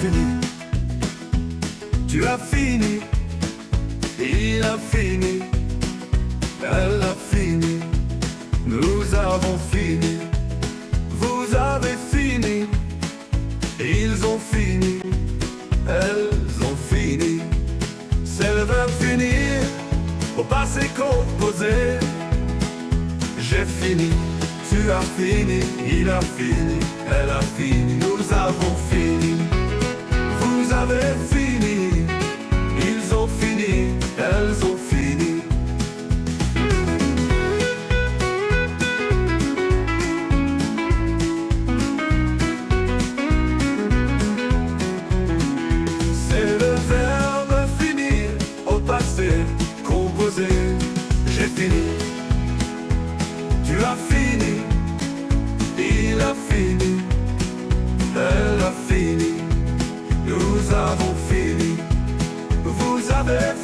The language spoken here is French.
fini. Tu as fini, il a fini, elle a fini, nous avons fini, vous avez fini, ils ont fini, elles ont fini. C'est le verbe finir au passé composé. J'ai fini, tu as fini, il a fini, elle a fini, nous avons fini, vous avez fini, ils ont fini, elles ont fini. C'est le verbe finir au passé composé. J'ai fini, tu as fini, il a fini, elle a fini, nous avons fini, vous avez fini.